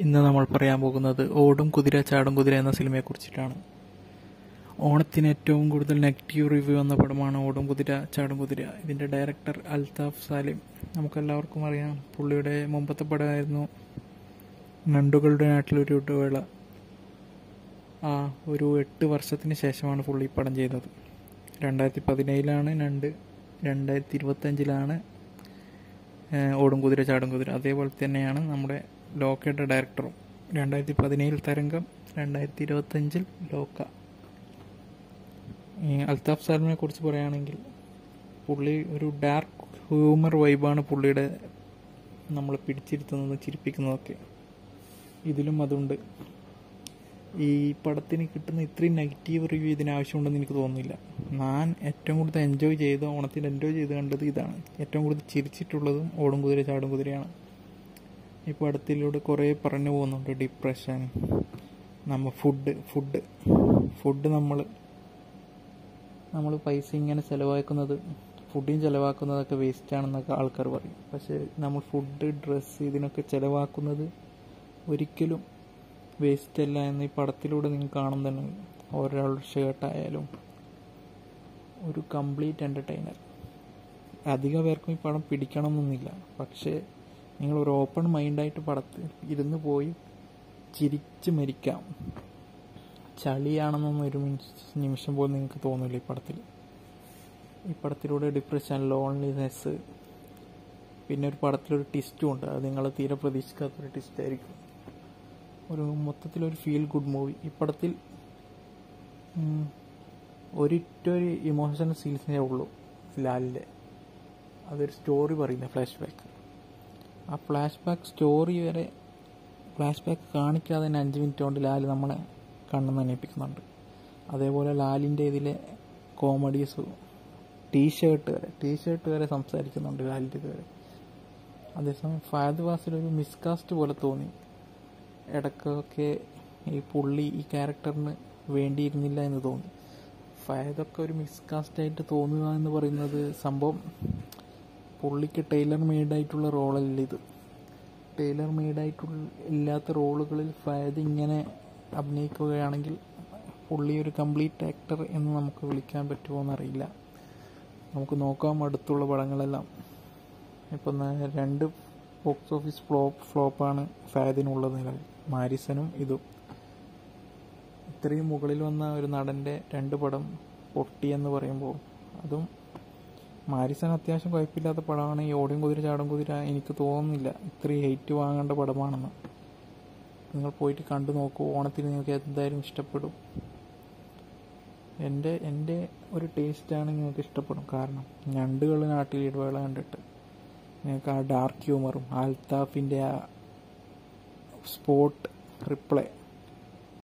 ഇന്ന് നമ്മൾ പറയാൻ പോകുന്നത് ഓടും കുതിര ചാടും കുതിര എന്ന സിനിമയെക്കുറിച്ചിട്ടാണ്. ഓണത്തിന് ഏറ്റവും കൂടുതൽ നെഗറ്റീവ് റിവ്യൂ വന്ന പടമാണ് ഓടും കുതിര ചാടും കുതിര. ഇതിൻ്റെ ഡയറക്ടർ അൽതാഫ് സാലിം. നമുക്കെല്ലാവർക്കും അറിയാം, പുള്ളിയുടെ മുമ്പത്തെ പടമായിരുന്നു നണ്ടുകളുടെ നാട്ടിലൊരു ഇടവേള. ഒരു 8 വർഷത്തിന് ശേഷമാണ് പുള്ളി പടം ചെയ്തത്. 2017 നണ്ട്, 2025 ഓടും കുതിര ചാടും കുതിര. അതേപോലെ തന്നെയാണ് നമ്മുടെ ലോക്കയുടെ ഡയറക്ടറും. 2017 തരംഗം, 2025 ലോക്ക. അൽതാഫ് സാലിമിനെ കുറിച്ച് പറയുകയാണെങ്കിൽ, പുള്ളി ഒരു ഡാർക്ക് ഹ്യൂമർ വൈബാണ് പുള്ളിയുടെ നമ്മൾ പിടിച്ചിരുത്തുന്നതും ചിരിപ്പിക്കുന്നതൊക്കെ. ഇതിലും അതുണ്ട്. ഈ പടത്തിന് കിട്ടുന്ന ഇത്രയും നെഗറ്റീവ് റിവ്യൂ ഇതിനാവശ്യമുണ്ടെന്ന് എനിക്ക് തോന്നുന്നില്ല. ഞാൻ ഏറ്റവും കൂടുതൽ ഓണത്തിന് എൻജോയ് ചെയ്ത് കണ്ടത് ഇതാണ്. ഏറ്റവും കൂടുതൽ ചിരിച്ചിട്ടുള്ളതും ഓടും കുതിര ചാടും കുതിരയാണ്. ഈ പടത്തിലൂടെ കുറേ പറഞ്ഞു പോകുന്നുണ്ട്. ഡിപ്രഷൻ, ഫുഡ് നമ്മൾ പൈസ ഇങ്ങനെ ഫുഡിന് ചിലവാക്കുന്നതൊക്കെ വേസ്റ്റാണെന്നൊക്കെ ആൾക്കാർ പറയും. പക്ഷേ നമ്മൾ ഫുഡ്, ഡ്രസ്സ് ഇതിനൊക്കെ ചിലവാക്കുന്നത് ഒരിക്കലും വേസ്റ്റ് അല്ല എന്ന് ഈ പടത്തിലൂടെ നിങ്ങൾ കാണും തന്നെ. ഒരാളുടെ ഷർട്ടായാലും ഒരു കംപ്ലീറ്റ് എൻ്റർടൈനർ. അധികം പേർക്കും ഈ പടം പിടിക്കണമെന്നൊന്നുമില്ല. പക്ഷേ നിങ്ങളൊരു ഓപ്പൺ മൈൻഡായിട്ട് പടത്തിൽ ഇരുന്ന് പോയി ചിരിച്ച് മരിക്കാം. ചളിയാണെന്നൊന്നും ഒരു നിമിഷം പോലും നിങ്ങൾക്ക് തോന്നില്ല ഈ പടത്തിലൂടെ ഡിപ്രഷൻ, ലോൺലിനെസ്, പിന്നെ ഒരു പടത്തിലൊരു ട്വിസ്റ്റും ഉണ്ട്. അത് നിങ്ങൾ തീരെ പ്രതീക്ഷിക്കാത്തൊരു ട്വിസ്റ്റായിരിക്കും. മൊത്തത്തിലൊരു ഫീൽ ഗുഡ് മൂവി. ഈ പടത്തിൽ ഒരിറ്റൊരു ഇമോഷണൽ സീൻസേ ഉള്ളൂ ലാലിൻ്റെ. അതൊരു സ്റ്റോറി പറയുന്ന ഫ്ലാഷ് ബാക്ക്. ആ ഫ്ലാഷ് ബാക്ക് കാണിക്കാതെ തന്നെ 5 മിനിറ്റ് കൊണ്ട് ലാൽ നമ്മളെ കണ്ണ് നനയിപ്പിക്കുന്നുണ്ട്. അതേപോലെ ലാലിൻ്റെ ഇതിലെ കോമഡീസ്, ടീഷർട്ട് വരെ സംസാരിക്കുന്നുണ്ട് ലാലിൻ്റെ ഇതുവരെ. അതേസമയം ഫഹദ് ഫാസിലൊരു മിസ്കാസ്റ്റ് പോലെ തോന്നി. ഇടയ്ക്കൊക്കെ ഈ ക്യാരക്ടറിന് വേണ്ടിയിരുന്നില്ല എന്ന് തോന്നി. ഫഹദൊക്കെ ഒരു മിസ്കാസ്റ്റായിട്ട് തോന്നുക എന്ന് പറയുന്നത് സംഭവം പുള്ളിക്ക് ടൈലർ മെയ്ഡായിട്ടുള്ള റോളല്ല ഇത്. ടൈലർ മെയ്ഡായിട്ടുള്ള ഇല്ലാത്ത റോളുകളിൽ ഫഹദ് ഇങ്ങനെ അഭിനയിക്കുകയാണെങ്കിൽ പുള്ളി ഒരു കംപ്ലീറ്റ് ആക്ടർ എന്ന് നമുക്ക് വിളിക്കാൻ പറ്റുമോ എന്നറിയില്ല. നമുക്ക് നോക്കാം അടുത്തുള്ള പടങ്ങളെല്ലാം. ഇപ്പം 2 ബോക്സ് ഓഫീസ് ഫ്ലോപ്പാണ് ഫഹദിനുള്ളത് നിലവിൽ. മാരിസനും ഇതും. ഇത്രയും മുകളിൽ വന്ന ഒരു നടൻ്റെ 2 പടം പൊട്ടിയെന്ന് പറയുമ്പോൾ, അതും മാരിസൺ അത്യാവശ്യം കുഴപ്പമില്ലാത്ത പടമാണ്. ഈ ഓടും കുതിര ചാടും കുതിര എനിക്ക് തോന്നുന്നില്ല ഇത്രയും ഹെയ്റ്റ് വാങ്ങേണ്ട പടമാണെന്ന്. നിങ്ങൾ പോയിട്ട് കണ്ടു നോക്കൂ. ഓണത്തിന് നിങ്ങൾക്ക് എന്തായാലും ഇഷ്ടപ്പെടും. എൻ്റെ ഒരു ടേസ്റ്റാണ് നിങ്ങൾക്ക് ഇഷ്ടപ്പെടും. കാരണം ഞണ്ടുകളുടെ നാട്ടിൽ ഇടവേള കണ്ടിട്ട് നിങ്ങൾക്ക് ആ ഡാർക്ക് ഹ്യൂമറും അൽതാഫിൻ്റെ ആ സ്പോട്ട് റിപ്ലൈ